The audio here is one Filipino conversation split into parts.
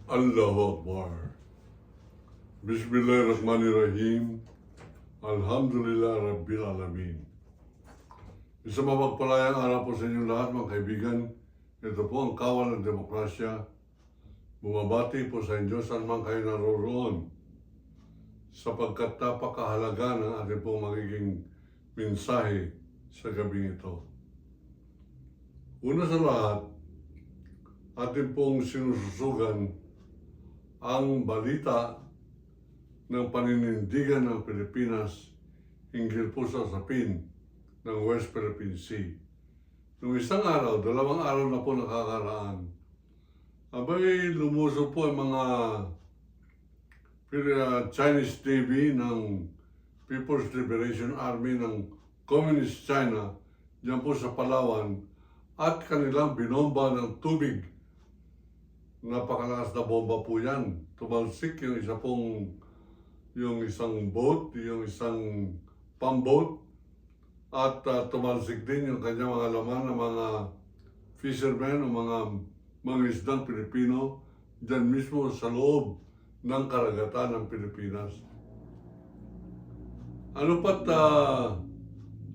Allahu Akbar. Bismillahirrahmanirrahim. Alhamdulillah Rabbil Alamin. Isang mapagpalayang araw po sa inyong lahat mga kaibigan. Ito po ang kawal ng demokrasya. Bumabati po sa inyo saan man kayo naroroon sapagkat napakahalaga ng ating pong magiging mensahe sa gabing ito. Una sa lahat, ating pong sinususugan ang balita ng paninindigan ng Pilipinas hinggil po sa usapin ng West Philippine Sea. Noong isang araw, 2 araw na po nakakaraan, abay lumuso po ang mga Chinese Navy ng People's Liberation Army ng Communist China diyan po sa Palawan at kanilang binomba ng tubig. Napakalakas na bomba po yan. Tumalsik yung isang boat, yung isang pamboat, at tumalsik din yung kanyang mga laman ng mga fishermen o mga isdang Pilipino dyan mismo sa loob ng karagatan ng Pilipinas. Ano pat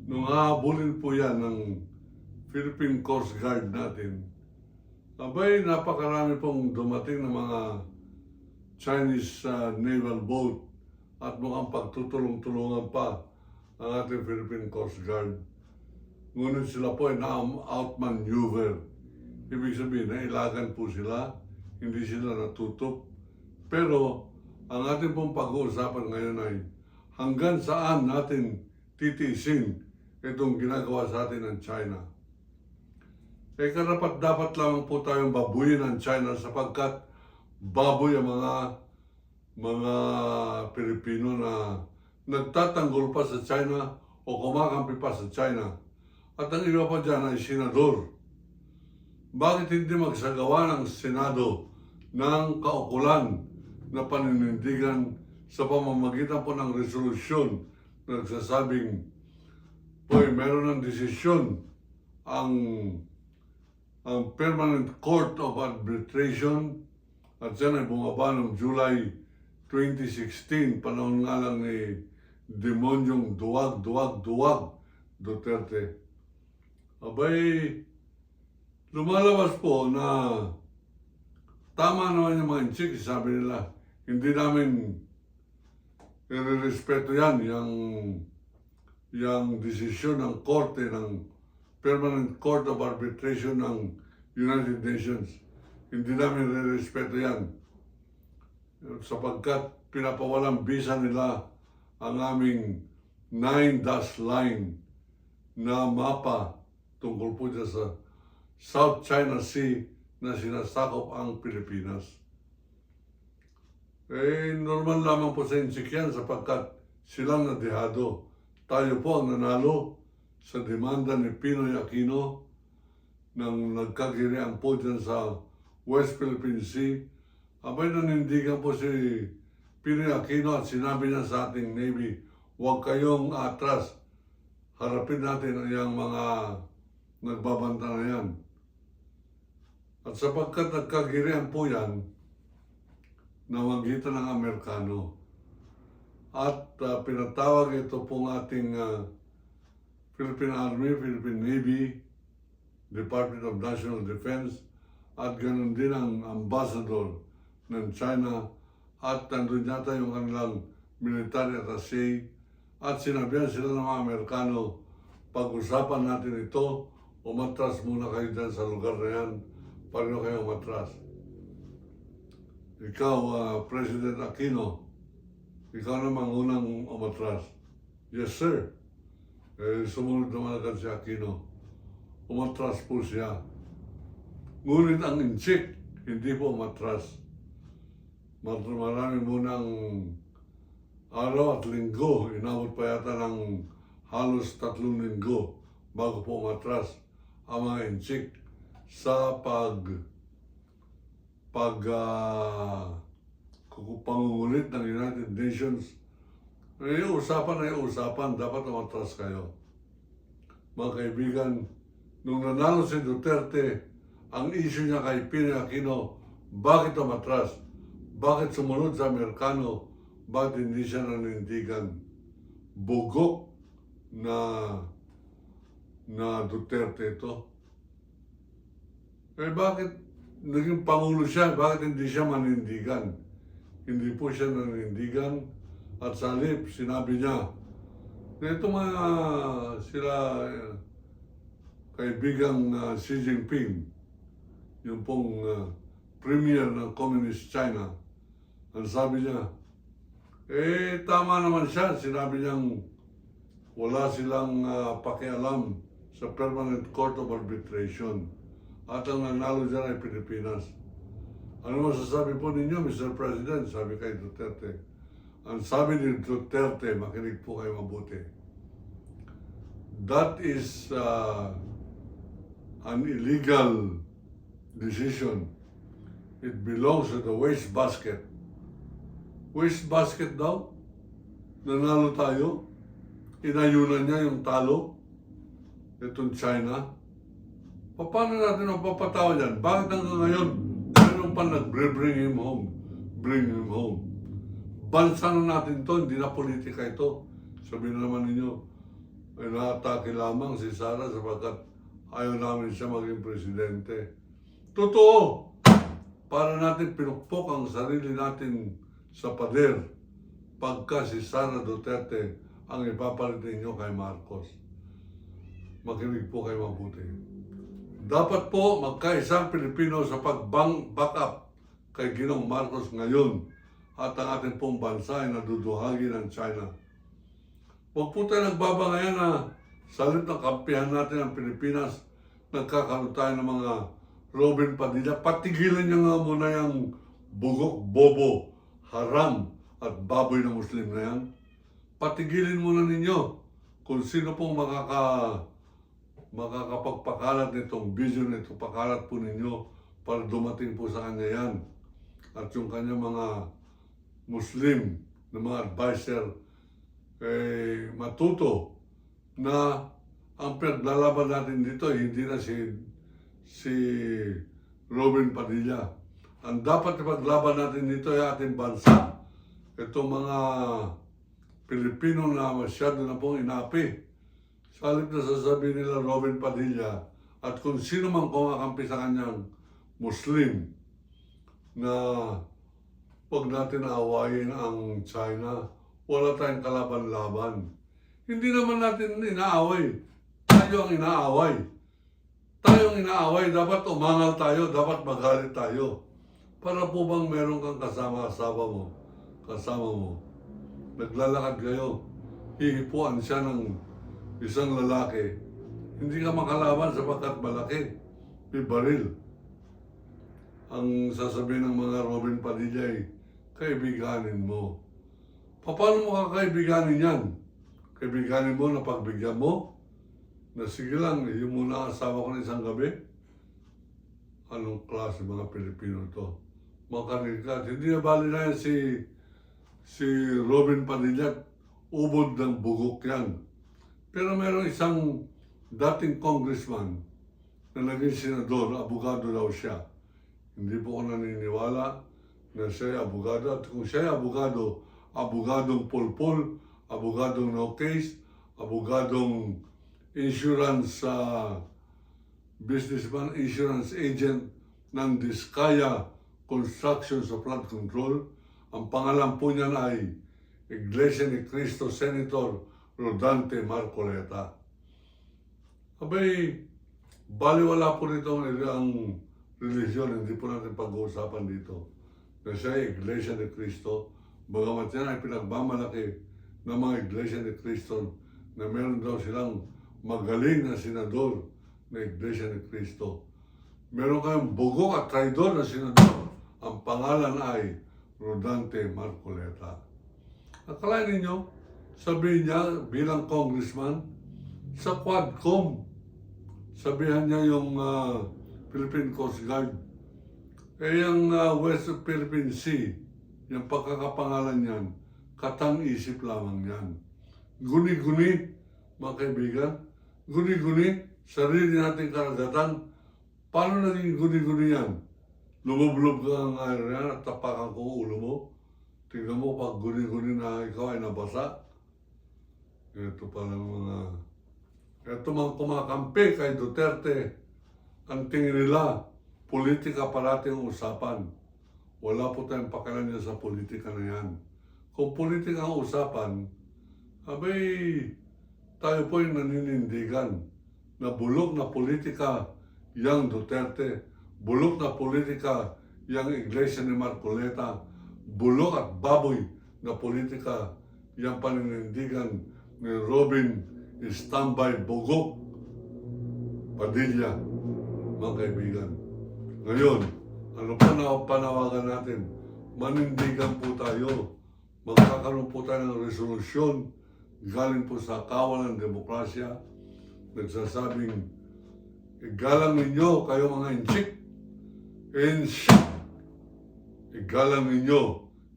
nung hahabulin po yan ng Philippine Coast Guard natin, abay, napakarami pong dumating ng mga Chinese naval boat at mukhang pagtutulong-tulungan pa ang ating Philippine Coast Guard. Ngunit sila po ay na-outmaneuver. Ibig sabihin, nailagan po sila, hindi sila natutup. Pero ang ating pong pag-uusapan ngayon ay hanggang saan natin titiisin itong ginagawa sa atin ng China. Karapat-dapat lamang po tayong babuyin ng China sapagkat baboy ang mga Pilipino na nagtatanggol pa sa China o kumakampi pa sa China. At ang iba pa dyan ay senador. Bakit hindi magsagawa ng Senado ng kaukulan na paninindigan sa pamamagitan po ng resolusyon na nagsasabing, meron ng desisyon ang Permanent Court of Arbitration at yan ay bumaba noong July 2016, panahon nga lang ni Demonyong Duwag Duterte. Abay, lumalabas po na tama naman yung mga inchik, sabi nila, hindi namin irerespeto yan, yung desisyon ng korte ng Permanent Court of Arbitration ng United Nations. Hindi namin re-respeto yan. Sapagkat pinapawalang bisa nila ang aming 9-dash line na mapa tungkol po dyan sa South China Sea na sinasakop ang Pilipinas. Normal lamang po sa insik yan sapagkat silang nadehado. Tayo po ang nanalo sa demanda ni Pinoy Aquino nang nagkagirian po dyan sa West Philippine Sea. Abay, nanindigan po si Pinoy Aquino at sinabi niya sa ating Navy, huwag kayong atras. Harapin natin ang mga nagbabanta na yan. At sapagkat nagkagirian po yan, nawagitan ng Amerikano. At pinatawag ito pong ating Philippine Army, Philippine Navy, Department of National Defense, at ganoon din ang ambassador ng China at nandun yata yung kanilang military attaché at sinabihan sila ng mga Amerikano, pag-usapan natin ito, umatras muna kayo dyan sa lugar na yan, paano kayo umatras. Ikaw, President Aquino, ikaw namang unang umatras. Yes, sir. Sumunod naman agad si Aquino. Umatras po siya. Ngunit ang inchik, hindi po umatras. Marami munang araw at linggo, inabot pa yata ng halos 3 linggo bago po umatras ang mga inchik sa pangungulit ng United Nations. Usapan ay usapan, dapat umatras kayo. Mga kaibigan, nung nanalo si Duterte, ang issue niya kay Pinoy Aquino, Bakit umatras? Bakit sumunod sa Amerikano? Bakit hindi siya nanindigan? Bugok na Duterte ito. Eh bakit naging Pangulo siya? Bakit hindi siya manindigan? Hindi po siya nanindigan at sa halip sinabi niya na ito mga sila kaibigang Xi Jinping, yung pong premier ng Communist China, ang sabi niya, eh tama naman siya, sinabi niyang wala silang pakialam sa Permanent Court of Arbitration at ang nanalo dyan ay Pilipinas. Ano masasabi po ninyo, Mr. President? Sabi kay Duterte. Ang sabi ni Duterte, makinig po kayo mabuti. That is an illegal decision. It belongs to the waste basket. Waste basket daw? Nanalo tayo? Inayunan niya yung talo? Itong China? Paano natin mapapatawa yan? Bakit hanggang ngayon, meron pa nag-bring him home? Bring him home. Bansa na natin to, hindi na politika ito. Sabihin naman ninyo, ay naatake lamang si Sara sapagkat ayaw namin siya maging presidente. Totoo! Para natin pinukpok ang sarili natin sa pader pagka si Sara Duterte ang ipapalit ninyo kay Marcos. Makinig po kayo mabuti. Dapat po magkaisang Pilipino sa pag-back up kay Ginoong Marcos ngayon at ang ating pong bansa ay naduduhagi ng China. Huwag po tayo nagbabangayan na sa halip ng kampihan natin ang Pilipinas, nagkakaroon tayo ng mga Robin Padilla. Patigilan niya nga muna yung bugok, bobo, haram at baboy na Muslim na yan. Patigilin muna ninyo kung sino pong makakapagpakalat nitong vision nito, pakalat po ninyo para dumating po sa kanya yan. At yung kanyang mga Muslim na mga advisor matuto na ang pinaglalaban natin dito hindi na si Robin Padilla. Ang dapat ipaglaban natin dito ay ating bansa. Itong mga Pilipino na masyado na pong inapi. Sa halip na sasabihin nila Robin Padilla at kung sino man kumakampi sa kanyang Muslim na huwag natin aawayin ang China. Wala tayong kalaban-laban. Hindi naman natin inaaway. Tayo ang inaaway. Tayo ang inaaway. Dapat umangal tayo. Dapat magalit tayo. Para po bang meron kang kasama mo. Naglalakad kayo. Hihipuan siya ng isang lalaki. Hindi ka makalaban sapagkat malaki. May baril. Ang sasabihin ng mga Robin Padilla ay, kaibiganin mo. Paano mo kakaibiganin yan? Kaibiganin mo na pagbigyan mo? Na sige lang, yung muna asawa ko na isang gabi? Anong klase mga Pilipino to? Makanikat. Hindi na bali na yan si Robin Padilla. Ubod ng bugok yan. Pero meron isang dating congressman na naging senador, abogado daw siya. Hindi po ako naniniwala na siya ay abogado. At kung siya ay abogado, abogadong pulpul, abogadong no case, abogadong insurance businessman, insurance agent ng Diskaya Construction sa Flood Control. Ang pangalan po niyan ay Iglesia ni Cristo Senator Rodante Marcoleta. Abay, baliwala po nito ang religion, hindi po natin pag-uusapan dito. Na siya ay Iglesia ni Cristo, bagamat yan ay pinagmamalaki ng mga Iglesia ni Cristo na meron daw silang magaling na senador na Iglesia ni Cristo. Meron kayong bugok at traidor na senador. Ang pangalan ay Rodante Marcoleta. Akalain ninyo, sabihin niya bilang congressman, sa Quadcom, sabihan niya yung Philippine Coast Guard, yung West Philippine Sea, yung pagkakapangalan niyan, katang-isip lamang yan. Guni-guni, mga kaibigan, guni-guni, sarili nating karagatan. Paano naging guni-guni yan? lumublob ka ng iron yan at tapakan ko ang ulo mo. Tingnan mo pag guni-guni na ikaw ay nabasa. Ito palang ito mga kumakampi kay Duterte, ang tingin nila, politika parati ang usapan. Wala po tayong pakialam niya sa politika na yan. Kung politika ang usapan, abay, tayo po yung naninindigan na bulok na politika yang Duterte, bulok na politika yang Iglesia ni Marcoleta, bulok at baboy na politika yang paninindigan ni Robin Standby Bogok Padilla, mga kaibigan. Ngayon, ano pa na panawagan natin? Manindigan po tayo. Magkakaroon po tayo ng resolusyon galing po sa kawalan ng demokrasya. Nagsasabing, igalang ninyo kayo mga inchik. Igalang ninyo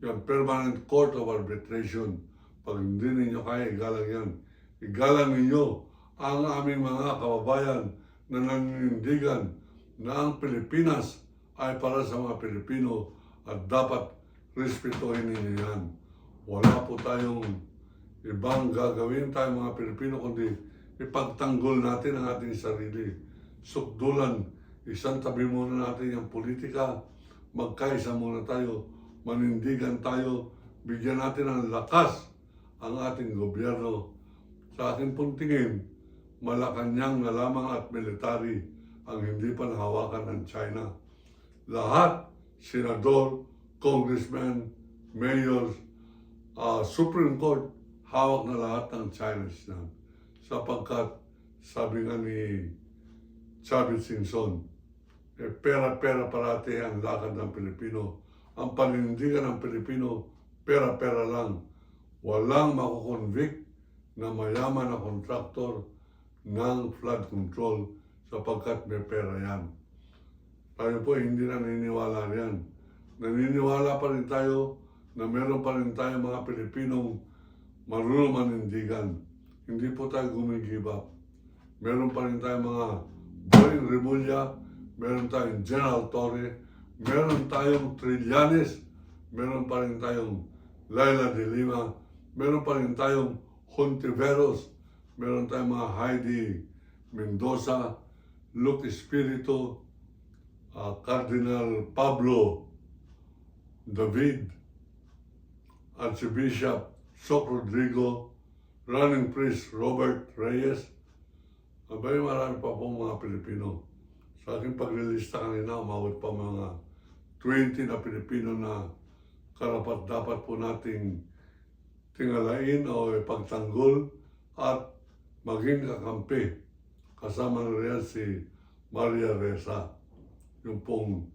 yung Permanent Court of Arbitration. Pag hindi ninyo kaya, igalang yan. Igalang ninyo ang aming mga kababayan na naninindigan na ang Pilipinas ay para sa mga Pilipino at dapat respetuhin ninyo yan. Wala po tayong ibang gagawin tayong mga Pilipino kundi ipagtanggol natin ang ating sarili. Sukdulan, isang tabi muna natin yung politika, magkaisa muna tayo, manindigan tayo, bigyan natin ng lakas ang ating gobyerno. Sa aking pong tingin, Malacanang na lamang at military ang hindi pa nahawakan ng China. Lahat, senador, congressman, mayors, Supreme Court, hawak na lahat ng Chinese yan. Sapagkat, sabi nga ni Chavez Singson, pera-pera parati ang lakad ng Pilipino. Ang paninindigan ng Pilipino, pera-pera lang. Walang makukonvict na mayaman na kontraktor ng flood control sapagkat may pera yan. Tayo po hindi naniniwala riyan. Naniniwala pa rin tayo na meron pa rin tayo mga Pilipinong marunong manindigan. Hindi po tayo gumigive up. Meron pa rin tayo mga Boying Remulla, meron tayong General Torre, meron tayong Trillanes, meron pa rin tayong Laila de Lima, meron pa rin tayong Hontiveros, meron tayong mga Heidi Mendoza, Luke Espiritu, Cardinal Pablo David, Archbishop Soc Rodrigo, Running Priest Robert Reyes. Abay, marami pa pong mga Pilipino. Sa aking paglilista kanina, umawit pa mga 20 na Pilipino na karapat-dapat po nating tingalain o ipagtanggol at maging kakampi. Kasama na rin si Maria Ressa, yung pong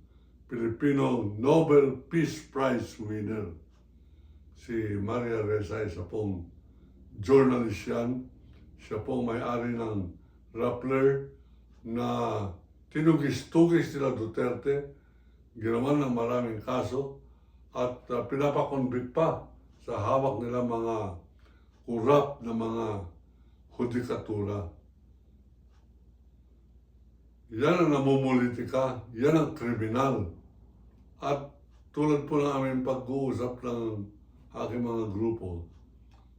Filipino Nobel Peace Prize winner. Si Maria Ressa, isa pong journalist yan. Siya pong may-ari ng Rappler na tinugis-tugis nila Duterte, ginawan ng maraming kaso at pinapakonvict pa sa hawak nila mga kurap na mga hudikatura. Yan ang namumulitika, yan ang kriminal. At tulad po ng aming pag-uusap ng aking mga grupo,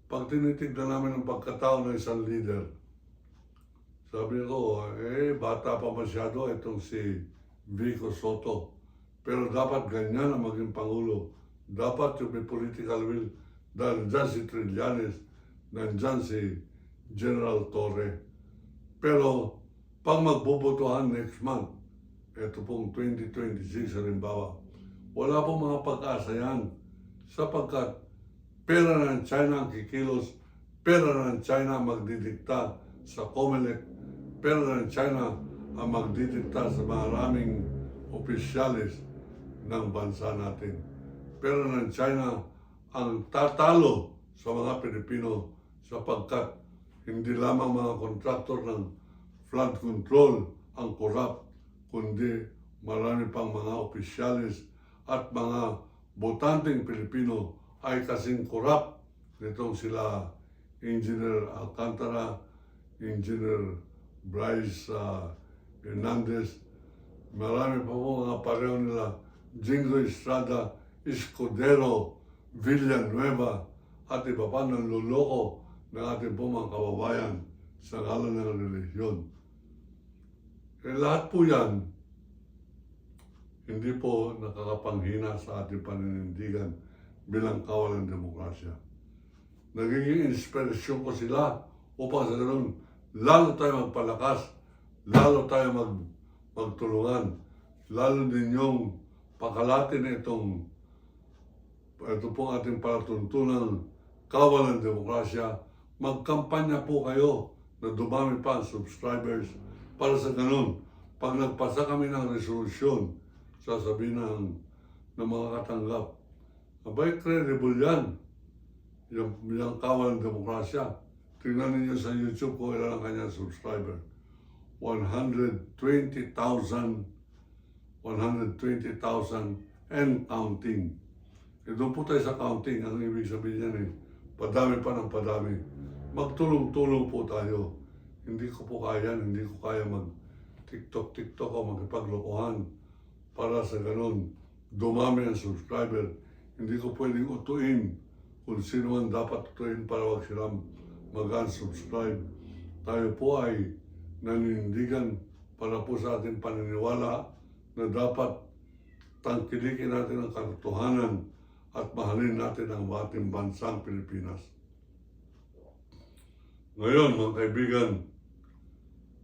pag tinitignan namin ang pagkatao ng isang leader, sabi ko, bata pa masyado itong si Vico Soto. Pero dapat ganyan ang maging Pangulo. Dapat yung may political will. Dahil nandyan si Trillanes, nandyan si General Torre. Pero pag magbubutuhan next month, ito pong 2026 halimbawa, wala pong mga pag-asa yan. Sapagkat pera ng China ang kikilos, pera ng China magdidikta sa COMELEC, pera ng China ang magdidikta sa maraming opisyalis ng bansa natin. Pera ng China ang tatalo sa mga Pilipino sapagkat hindi lamang mga kontraktor ng flood control ang korap, kundi marami pang mga opisyalis at mga botanteng Pilipino ay kasing korap nitong sila Engineer Alcantara, Engineer Bryce Hernandez, Marami pa po mga pareho nila, Jingo Estrada, Escudero, Villanueva, at iba pa ng luloko ng ating po mga kababayan sa ngalan ng relihiyon. Lahat po yan, hindi po nakakapanghina sa ating paninindigan bilang kawal ng demokrasya. Nagiging inspirasyon ko sila upang sa ganun, lalo tayo magpalakas, lalo tayo magtulungan, lalo din yung pakalatin ito pong ating palatuntunan kawal ng demokrasya. Magkampanya po kayo na dumami pa ang subscribers para sa ganun. Pag nagpasa kami ng resolusyon, sasabihin ng mga katanggap, abay, credible yan. Yung kawal ng demokrasya. Tingnan ninyo sa YouTube kung ilan ang kanyang subscriber. 120,000 and counting. Doon po tayo sa counting. Ang ibig sabihin yan padami pa ng padami. Magtulong-tulong po tayo. Hindi ko po kaya mag-TikTok o magpaglokohan para sa ganun dumami ang subscriber. Hindi ko pwedeng utuin kung sino man dapat utuin para wag silang mag-unsubscribe. Tayo po ay naninindigan para po sa ating paniniwala na dapat tangkilikin natin ang katotohanan at mahalin natin ang ating bansang Pilipinas. Ngayon, mga kaibigan,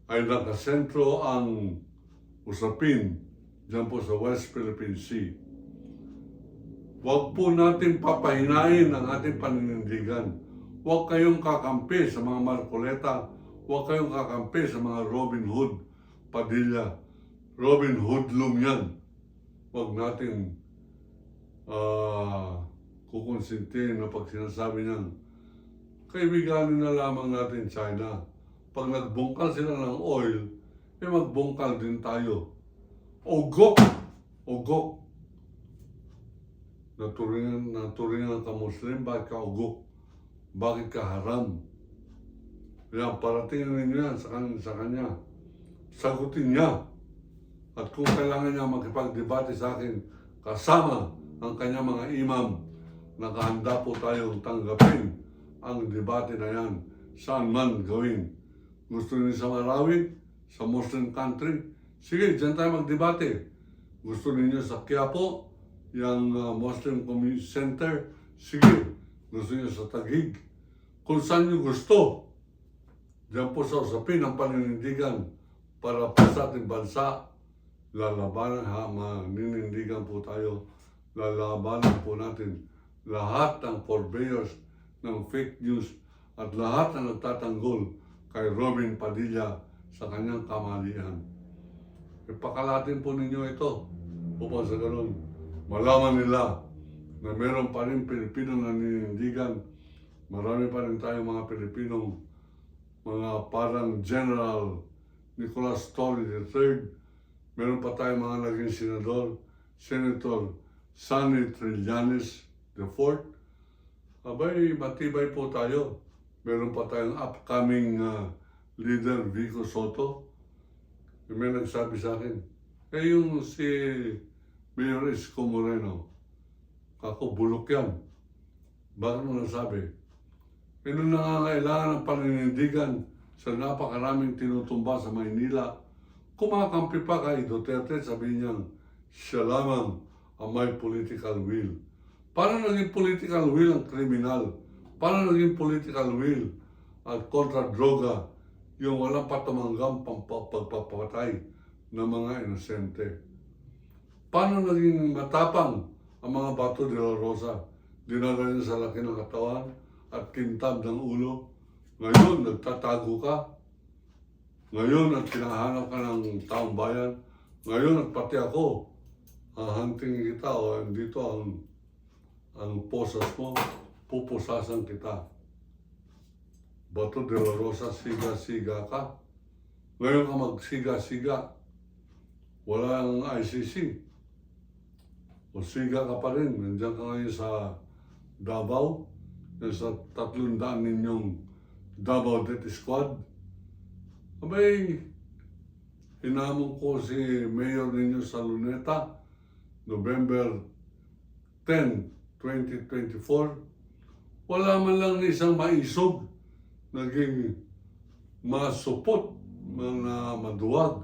ay nakasentro ang usapin dyan po sa West Philippine Sea. Huwag po natin papahinain ang ating paninindigan. Huwag kayong kakampi sa mga Marcoleta. Huwag kayong kakampi sa mga Robin Hood Padilla. Robin Hoodlum yan. Huwag natin kukonsintin na pag sinasabi niyan, kaibiganin na lamang natin China. Pag nagbungkal sila ng oil, magbungkal din tayo. Ugok! Ugok! Naturingan ka Muslim, bakit ka ugok? Bakit ka haram? Yan, paratingin ninyo yan sa kanya. Sagutin niya. At kung kailangan niya makipagdebate sa akin, kasama ang kanyang mga imam, nakahanda po tayong tanggapin ang debate na yan, saan man gawin. Gusto niyo sa Marawi, sa Muslim country, sige, dyan tayo magdebate. Gusto niyo sa Quiapo, yung Muslim Community Center, sige. Gusto niyo sa Taguig, kung saan niyo gusto. Diyan po sa usapin ang paninindigan para po sa ating bansa. Lalabanan maninindigan po tayo. Lalabanan po natin lahat ng purveyors ng fake news at lahat na nagtatanggol kay Robin Padilla sa kanyang kamalian. Ipakalatin po ninyo ito upang sa ganun malaman nila na meron pa rin Pilipino na ninindigan. Marami pa rin tayo mga Pilipinong mga parang General Nicolas Torre III. Meron pa tayong mga naging senador, Senator Sonny Trillanes IV. Abay, matibay po tayo. Meron pa tayong upcoming leader, Vico Soto. May nagsabi sa akin, yung si Mayor Isko Moreno, ako bulok yan. Bakit mo nasabi? Nung nangangailangan ng paninindigan sa napakaraming tinutumba sa Maynila, kumakampi pa kay Duterte, sabi niya, siya lamang ang may political will. Paano naging political will ang kriminal? Paano naging political will at kontra droga yung walang patumanggam pagpapatay ng mga inosente? Paano naging matapang ang mga Bato de la Rosa? Dinala niya sa laki ng katawan at kintab ng ulo. Ngayon, nagtatago ka. Ngayon, at kinahanap ka ng taong bayan. Ngayon, at pati ako, hahanting kita o dito ang posas mo, pupusasan kita. Bato de la Rosa, siga-siga ka. Ngayon ka magsiga-siga. Walang ICC. O siga ka pa rin. Nandiyan ka ngayon sa Davao. Sa 300 ninyong Davao Death Squad. Abay, hinamon ko si Mayor ninyo sa Luneta, November 10, 2024, wala man lang na isang maisog, naging masupot, mga maduwag.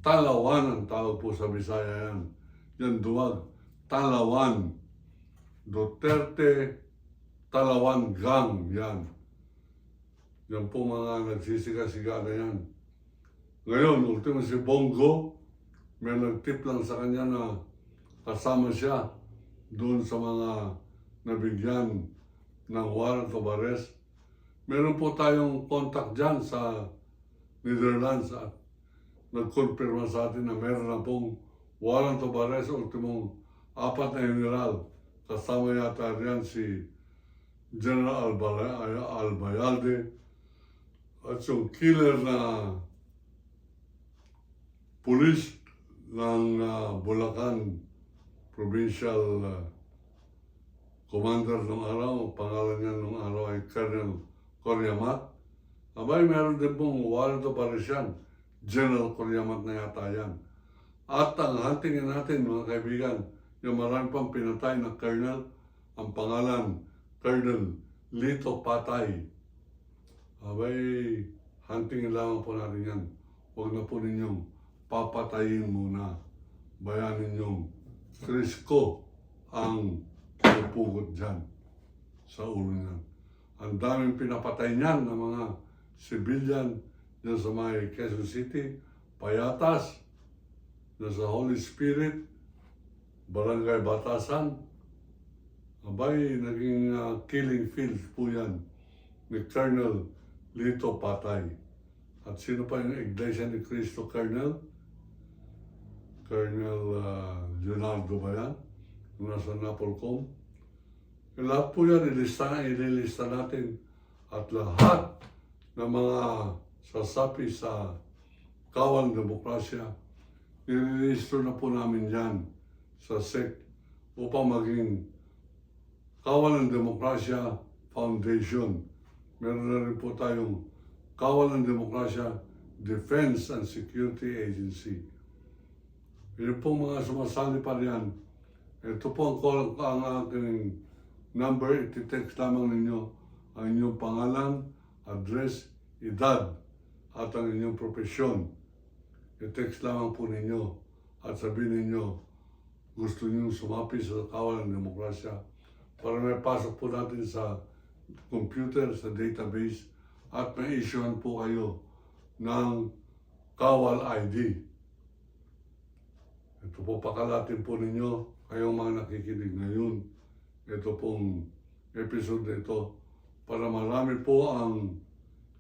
Talawan ang tawag po sa Bisaya yan. Yan duwag, Talawan. Duterte, Talawan Gang, yan. Yan po mga nagsisiga-siga na yan. Ngayon, ultimo si Bongo, may nagtip lang sa kanya na kasama siya doon sa mga nabigyan ng warrant of arrest. Meron po tayong contact dyan sa Netherlands at nagkonfirma sa atin na meron na pong warrant of arrest, ultimong 4 na general. Kasama yata riyan si General Albayalde at yung killer na pulis ng Bulacan Provincial Commander nung araw, pangalan niya nung araw ay Colonel Coryamat. Abay, meron din pong warrant of arrest yan. General Coryamat na yata yan. At ang huntingin natin, mga kaibigan, yung marami pang pinatay na Colonel, ang pangalan, Colonel Lito Patay. Abay, huntingin lamang po natin yan. Huwag na po ninyong papatayin muna. Bayanin ninyong Crisco ang pupugot dyan sa ulo niyan. Ang daming pinapatay niyan ng mga civilian dyan sa may Quezon City, Payatas, dyan sa Holy Spirit, Barangay Batasan. Abay, naging killing field po yan ni Colonel Lito Patay. At sino pa yung Iglesia ni Cristo Colonel? Colonel Leonardo ba yan? Yung nasa Napolcom. Lahat po yan, ililista natin. At lahat ng mga sasapi sa kawal demokrasya, nililisto na po namin yan sa SEC upang maging Kawal ng Demokrasya Foundation. Meron na rin po tayong Kawal ng Demokrasya Defense and Security Agency. Yun po mga sumasali pa riyan. Ito po ang aking number. Iti-text lamang ninyo ang inyong pangalan, address, edad, at ang inyong profesyon. I-text lamang po ninyo at sabihin ninyo gusto niyo sumapi sa Kawal ng Demokrasya para may pasok po natin sa computer, sa database, at may issuehan po kayo ng Kawal ID. Ito po pakalatin po ninyo, kayong mga nakikinig ngayon. Ito pong episode na ito para marami po ang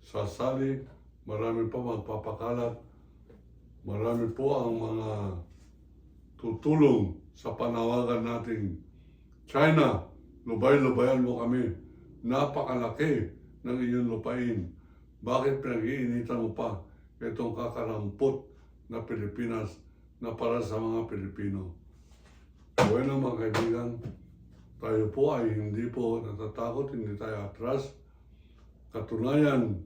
sasali, marami pa magpapakalat, marami po ang mga tutulong sa panawagan nating China, lubay-lubayan mo kami. Napakalaki ng iyong lupain. Bakit pinag-iinitan mo pa itong kakarampot na Pilipinas na para sa mga Pilipino? Bueno mga kaibigan, tayo po ay hindi po natatakot, hindi tayo atras. Katunayan,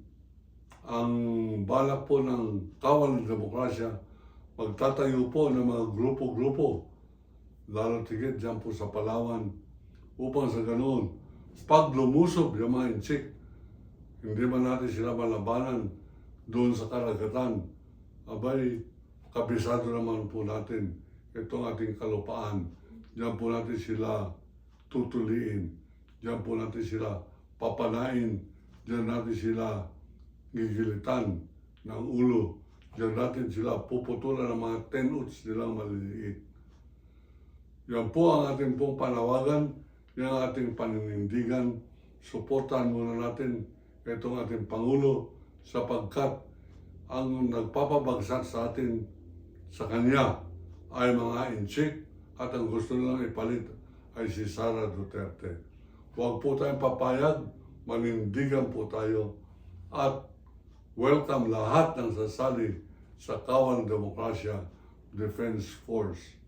ang balak po ng Kawal ng Demokrasya, magtatayo po ng mga grupo-grupo, lalo tigit dyan po sa Palawan, upang sa ganoon, pag lumusob yung mga inchik, hindi man natin sila malabanan doon sa karagatan, abay, kabisado naman po natin itong ating kalupaan. Diyan po natin sila tutuliin, diyan po natin sila papanain, diyan natin sila gigilitan ng ulo, diyan natin sila puputulan ng mga 10 uts nilang maliliit. Yan po ang ating pong panawagan, yan ang ating paninindigan. Suportahan muna natin itong ating Pangulo sapagkat ang nagpapabagsak sa atin sa kanya ay mga inchik at ang gusto nilang ipalit ay si Sara Duterte. Huwag po tayong papayag, manindigan po tayo at welcome lahat ng sasali sa Kawal ng Demokrasya Defense Force.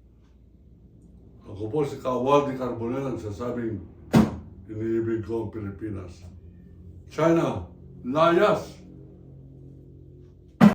Ako po si Kawal Carbonell ang sasabing iniibig ko ang Pilipinas. China, layas!